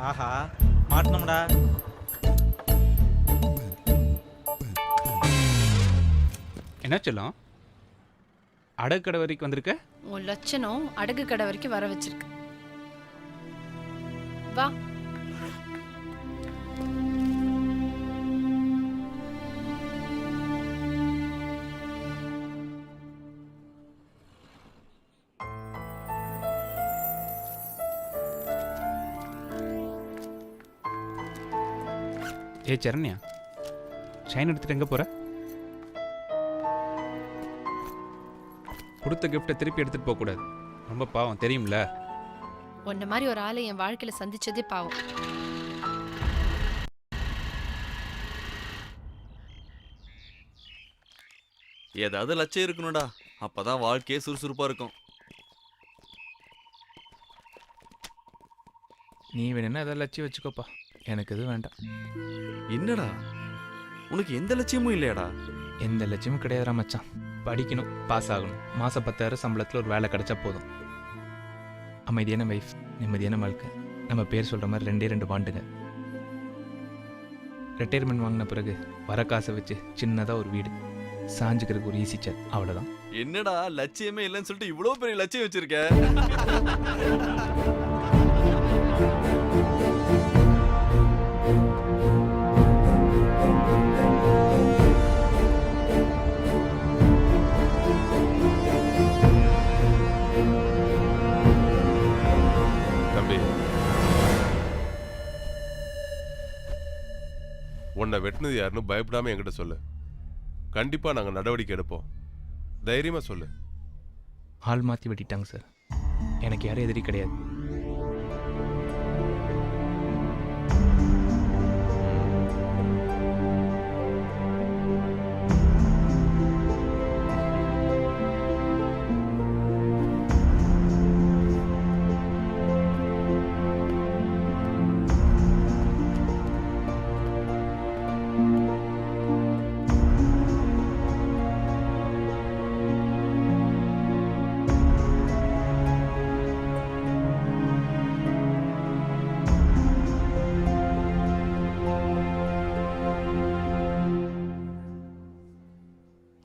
ஆஹா மாட்டணும்டா. என்ன செல்லம், அடகு கடை வரைக்கும் வந்திருக்க? உன் லட்சணம் அடகு கடை வரைக்கும் வர வச்சிருக்கு. வா. ஏ சரண்யா, செயின் எடுத்துட்டு எங்கே போகிற? கொடுத்த கிஃப்டை திருப்பி எடுத்துகிட்டு போகக்கூடாது, ரொம்ப பாவம் தெரியும்ல. உன்ன மாதிரி ஒரு ஆளை என் வாழ்க்கையில சந்திச்சதே பாவம். ஏதாவது லட்சியம் இருக்கணும்டா, அப்பதான் வாழ்க்கையே சுறுசுறுப்பா இருக்கும். நீ வேணுன்னா எதாவது லட்சியம் வச்சுக்கோப்பா, எனக்கு எதுவும் வேண்டாம். என்னடா உனக்கு எந்த லட்சியமும் இல்லையாடா? எந்த லட்சியமும் கிடையாதுடா மச்சான். படிக்கணும், பாஸ் ஆகணும், மாதம் 10,000 சம்பளத்தில் ஒரு வேலை கிடைச்சா போதும். அமைதியான வைஃப், நிம்மதியான வாழ்க்கை. நம்ம பேர் சொல்கிற மாதிரி 2 பாண்டுங்க. ரிட்டையர்மெண்ட் வாங்கின பிறகு வர காசை வச்சு சின்னதாக ஒரு வீடு, சாஞ்சுக்கிறதுக்கு ஒரு ஈஸி சேர், அவ்வளோதான். என்னடா லட்சியமே இல்லைன்னு சொல்லிட்டு இவ்வளவு பெரிய லட்சியம் வச்சிருக்க? உன்னை வெட்டினது யாருன்னு பயப்படாம என்கிட்ட சொல்லு. கண்டிப்பா நாங்க நடவடிக்கை எடுப்போம். தைரியமா சொல்லு. ஆள் மாற்றி வெட்டிட்டாங்க சார். எனக்கு யாரும் எதிரி கிடையாது.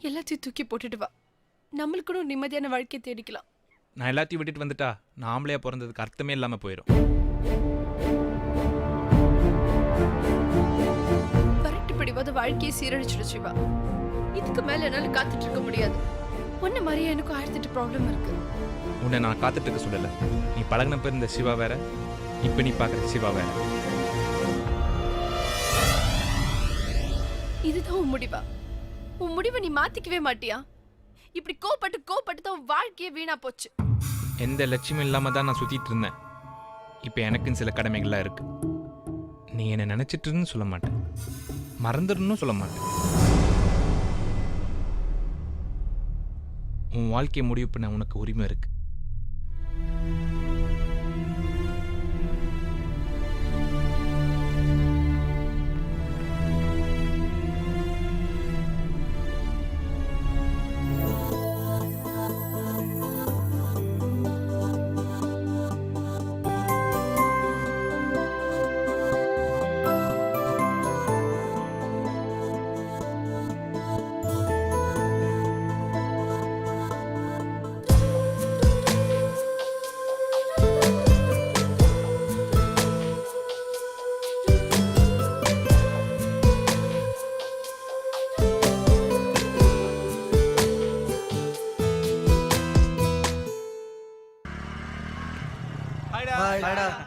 எல்லாத்தையும் தூக்கி போட்டுட்டு வா, நம்மளுக்கு கூட நிம்மதியான வாழ்க்கையை தேடிக்கலாம். நான் எல்லாத்தையும் விட்டுட்டு வந்துட்டா நான் ஆம்பளையா பிறந்ததுக்கு அர்த்தமே இல்லாமல் போயிடும். பரட்டு படிவாத வாழ்க்கையை சீரழிச்சிடு சிவா. இதுக்கு மேல என்னால காத்துட்டு இருக்க முடியாது. உன்ன மாதிரியே எனக்கு 1008 ப்ராப்ளம் இருக்கு. உன்னை நான் காத்துட்டு இருக்க சொல்லலை. நீ பழகின பேர் இந்த சிவா வேற, இப்போ நீ பார்க்குற சிவா வேற. இதுதான் உன் முடிவா? உன் முடிவை நீ மாத்திக்கவே மாட்டியா? இப்படி கோபப்பட்டு தான் உன் வாழ்க்கையே வீணா போச்சு. எந்த லட்சியமும் இல்லாமல் தான் நான் சுற்றிட்டு இருந்தேன். இப்போ எனக்குன்னு சில கடமைகள்லாம் இருக்கு. நீ என்னை நினச்சிட்டுன்னு சொல்ல மாட்டேன், மறந்துடணும்னு சொல்ல மாட்டேன். உன் வாழ்க்கையை முடிவு பண்ண உனக்கு உரிமை இருக்கு.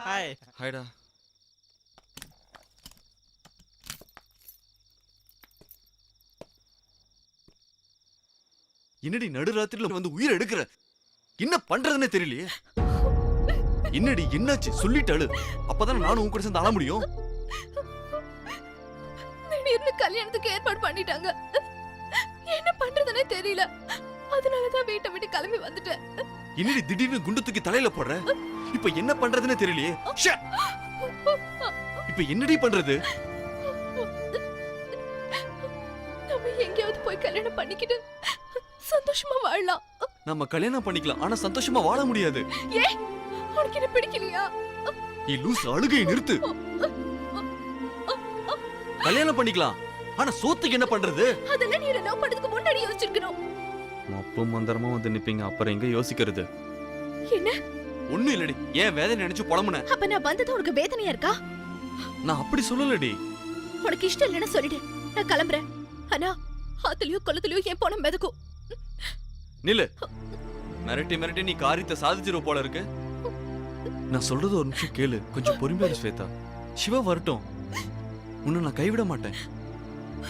ஹாய். ஹாய்டா. என்னடி நடுராத்திரில வந்து உயிரை எடுக்கிற? என்ன பண்றதுன்னே தெரியலையே. என்னடி என்னாச்சு சொல்லிட்டாளு, அப்பதான் நானும் உன் கூட சேர்ந்து அழ முடியும். திடீர்னு கல்யாணத்துக்கு ஏற்பாடு பண்ணிட்டாங்க. என்ன பண்றதுன்னே தெரியல. அதனாலதான் வீட்டை விட்டு கிளம்பி வந்துட்டேன். என்னடி திடீர்னு குண்டு தூக்கி தலையில போடுற? இப்ப என்ன பண்றதுன்னே தெரியலையே. இப்ப என்னடி பண்றது? நம்ம எங்கேயாவது போய் கல்யாணம் பண்ணிக்கிட்டு சந்தோஷமா வாழலாம். நம்ம கல்யாணம் பண்ணிக்கலாம், ஆனா சந்தோஷமா வாழ முடியாது. ஏன் உனக்கு என்ன பிடிக்கலையா? நீ லூஸ் அழுகையை நிறுத்து. கல்யாணம் பண்ணிக்கலாம், ஆனா சோத்துக்கு என்ன பண்றது? அதெல்லாம் நீ லவ் பண்றதுக்கு முன்னாடி யோசிச்சிருக்கணும். மப்பு மந்திரமா வந்து நிப்பீங்க, அப்புறம் எங்க யோசிக்கிறது? என்ன? ஒண்ணும் இல்லடி, ஏன் வேதனை நினைச்சு புலம்புன? அப்ப நான் வந்தது உனக்கு வேதனையா இருக்கா? நான் அப்படி சொல்லலடி. உனக்கு இஷ்டம் இல்லைன்னா சொல்லிடு, நான் கிளம்புறேன். ஆனா ஆத்துலயோ குளத்துலயோ என் போன மிதக்கும். நில்லு. மிரட்டி மிரட்டி நீ காரியத்தை சாதிச்சிருவ போல இருக்கு. நான் சொல்றது ஒரு நிமிஷம் கேளு, கொஞ்சம் பொறுமையா இரு ஸ்வேதா. சிவா வரட்டும், உன்னை நான் கைவிட மாட்டேன்.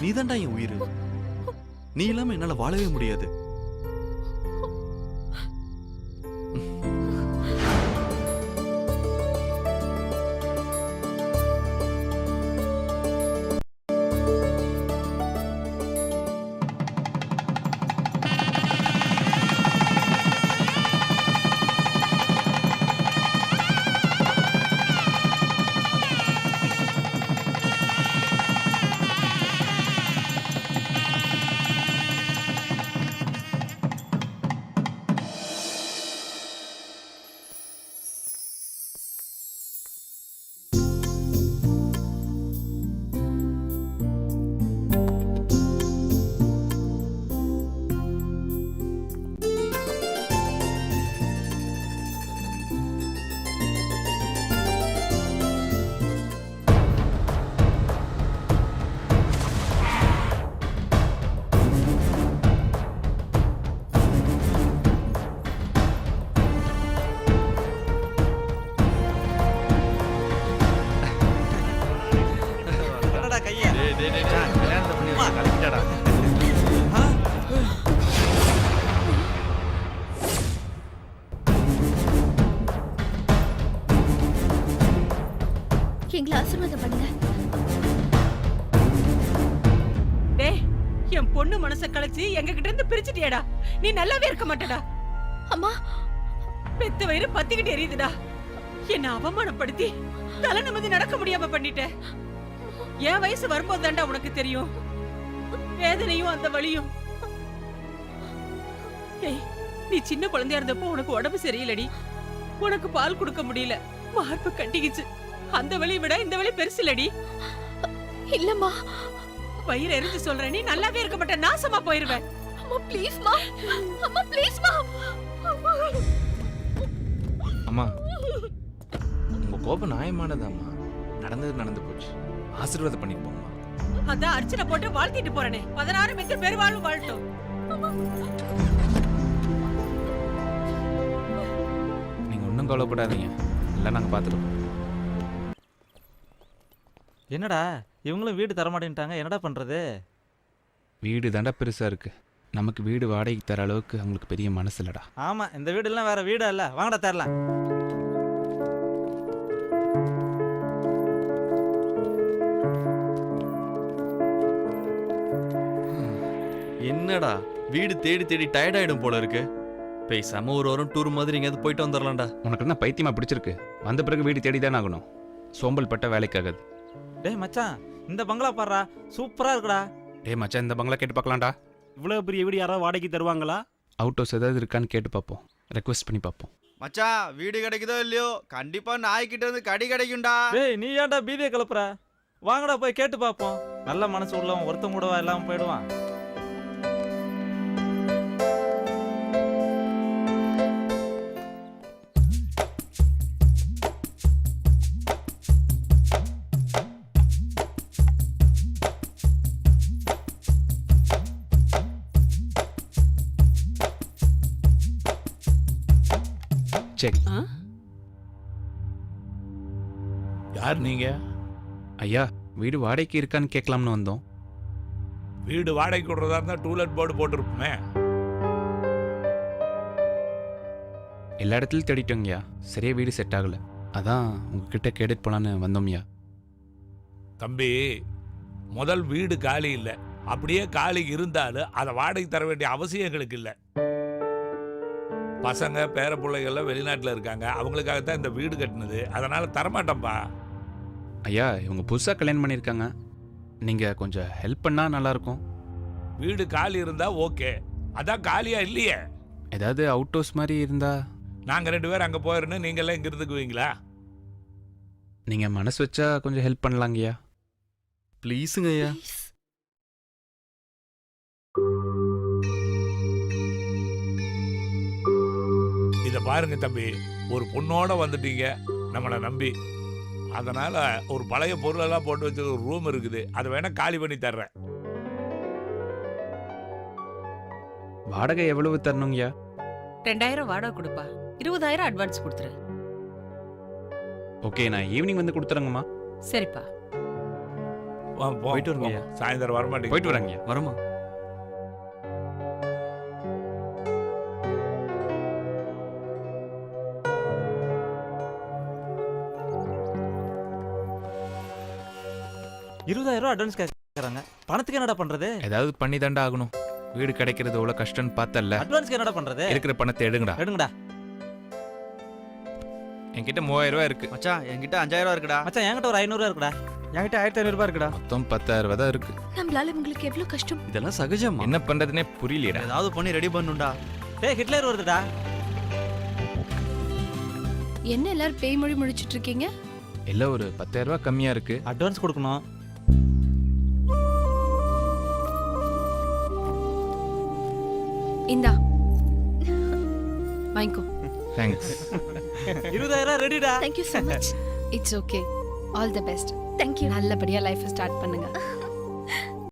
நீதான்டா என் உயிர். நீ இல்லாம என்னால வாழவே முடியாது. என்னடா கையா? கல்யாணத்தை பண்ணி கலக்கிட்டடா. எங்களை ஆசீர்வாதம் பண்ணுங்க. டேய், என் பொண்ணு மனச கலைச்சு எங்க கிட்ட இருந்து பிரிச்சுட்டியடா. நீ நல்லாவே இருக்க மாட்டடா. அம்மா, பெத்த வயிறு பத்திக்கிட்டு எரியுதுடா. என்ன அவமானப்படுத்தி தலை நிமிர்ந்து நடக்க முடியாம பண்ணிட்ட. என் வயசு வரும்போது தாண்டா உனக்கு தெரியும் வேதனையும் அந்த வலியும். ஏய், நீ சின்ன குழந்தையா இருந்தப்போ உனக்கு உடம்பு சரியில்லடி. உனக்கு பால் கொடுக்க முடியல, மார்பு கட்டிக்கிச்சு. அந்த வலியை விட இந்த வலி பெருசு இல்லடி. இல்லம்மா. வயிறு எரிஞ்சு சொல்றேன், நீ நல்லாவே இருக்க மாட்ட, நாசமா போயிருவேன். அம்மா ப்ளீஸ் மா, அம்மா ப்ளீஸ் மா. அம்மா, உங்க கோபம் நியாயமானதாம்மா. நடந்தது நடந்து போச்சு, ஆசீர்வாதம் பண்ணி போம்மா. அதான் அர்ச்சனை போட்டு வாழ்த்திட்டு போறேனே, 16 மிக்க பெருவாழ்வு வாழட்டும். நீங்க ஒன்றும் கவலைப்படாதீங்க, எல்லாம் நாங்கள் பார்த்துருவோம். என்னடா இவங்களும் வீடு தரமாட்டேன்ட்டாங்க, என்னடா பண்றது? வீடு தாண்டா பெருசாக இருக்கு, நமக்கு வீடு வாடகைக்கு தர அளவுக்கு அவங்களுக்கு பெரிய மனசு இல்லடா. ஆமா, இந்த வீடு எல்லாம் வேற வீடா இல்ல, வாங்கடா தரலாம். என்னடா வீடு தேடி தேடி டயர்ட் ஆயிடும் போல இருக்கு. பேசாம ஒரு வாரம் டூர் மாதிரி எங்கேயாவது போயிட்டு வந்துடலாம்டா. உனக்கு என்ன பைத்தியமா பிடிச்சிருக்கு? வந்த பிறகு வீடு தேடி தானே ஆகணும், சோம்பல் பட்ட வேலைக்காகாது. டேய் மச்சான், இந்த பங்களா பாடுறா, சூப்பரா இருக்குடா. டேய் மச்சான், இந்த பங்களா கேட்டு பார்க்கலாம்டா. இவ்வளவு பெரிய வீடு யாராவது வாடகைக்கு தருவாங்களா? அவுட் ஹவுஸ் ஏதாவது இருக்கான்னு கேட்டு பார்ப்போம், ரெக்வஸ்ட் பண்ணி பார்ப்போம். மச்சான், வீடு கிடைக்குதோ இல்லையோ, கண்டிப்பா நாய்கிட்ட இருந்து கடி கிடைக்கும்டா. டேய் நீ ஏன்டா பீதியை கிளப்புற? வாங்கடா போய் கேட்டு பார்ப்போம். நல்ல மனசு உள்ளவன் ஒருத்தன் கூடவா இல்லாம போயிடுவான். செக். யார் நீங்க? ஐயா, வீடு வாடகைக்கு இருக்கான்னு கேட்கலாம்னு வந்தோம். வீடு வாடகைக்கு விடுறதா இருந்தா டூலெட் போர்டு போட்டிருப்போமே. எல்லா இடத்துலையும் தேடிட்டோங்கய்யா, சரியா வீடு செட் ஆகலை, அதான் உங்ககிட்ட கேட்டுட்டு போலான்னு வந்தோம்யா. தம்பி, முதல் வீடு காலி இல்லை, அப்படியே காலி இருந்தாலும் அதை வாடகை தர வேண்டிய அவசியம் எங்களுக்கு இல்லை. பசங்க பேர பிள்ளைகள்லாம் வெளிநாட்டில் இருக்காங்க, அவங்களுக்காகத்தான் இந்த வீடு கட்டினது, அதனால தரமாட்டோம்பா. ஐயா, இவங்க புதுசாக கல்யாணம் பண்ணியிருக்காங்க, நீங்கள் கொஞ்சம் ஹெல்ப் பண்ணால் நல்லாயிருக்கும். வீடு காலி இருந்தா ஓகே, அதான் காலியா இல்லையே. ஏதாவது அவுட் ஹவுஸ் மாதிரி இருந்தால். நாங்கள் 2 பேரும் அங்கே போயிடணும் நீங்கள்லாம் இங்கே இருந்துக்குவீங்களா? நீங்கள் மனசு வச்சா கொஞ்சம் ஹெல்ப் பண்ணலாங்கய்யா. ப்ளீஸுங்க ஐயா. இதை பாருங்க தம்பி, ஒரு பொண்ணோட வந்துட்டீங்க நம்மளை நம்பி. அதனால ஒரு பழைய பொருளெல்லாம் போட்டு வச்சு ஒரு ரூம் இருக்குது, அதை வேணா காலி பண்ணி தர்றேன். வாடகை எவ்வளவு தரணுங்கய்யா? 2000 வாடகை கொடுப்பா, 20000 அட்வான்ஸ் கொடுத்துரு. ஓகே, நான் ஈவினிங் வந்து கொடுத்துறேங்கம்மா. சரிப்பா. போயிட்டு வருங்க ஐயா. சாயந்தரம் வரமாட்டேங்க. போயிட்டு வரேங்கய்யா. வரமா? ₹20,000 அட்வான்ஸ் கேட்கறாங்க. பணத்துக்கு என்னடா பண்றது? ஏதாவது பண்ணி தாண்டா ஆகணும். வீடு கிடைக்கிறது எவ்வளோ கஷ்டம்னு பார்த்தல. அட்வான்ஸ்க்கு என்னடா பண்றது? இருக்கிற பணத்தை எடுங்கடா. எடுங்கடா. என்கிட்ட 3000 இருக்கு. மச்சான் என்கிட்ட 5000 இருக்குடா. மச்சான் என்கிட்ட ஒரு 500 இருக்குடா. என்கிட்ட 1500 இருக்குடா. மொத்தம் 10000 தான் இருக்கு. நம்மளால உங்களுக்கு எவ்வளவு கஷ்டம். இதெல்லாம் சகஜமா? என்ன பண்றதுனே புரியலடா. ஏதாவது பண்ணி ரெடி பண்ணுடா. டேய் ஹிட்லர் வருதுடா. என்ன எல்லாரும் பேய் மொழி முடிச்சிட்டு இருக்கீங்க? எல்லாம் ஒரு 10000 கம்மியா இருக்கு. அட்வான்ஸ் கொடுக்கணும். இந்தா வாங்கிக்கோ. Thanks. 20,000 ரெடிடா. Thank you so much. It's okay. All the best. Thank you. நல்லபடியா லைஃப் ஸ்டார்ட் பண்ணுங்க.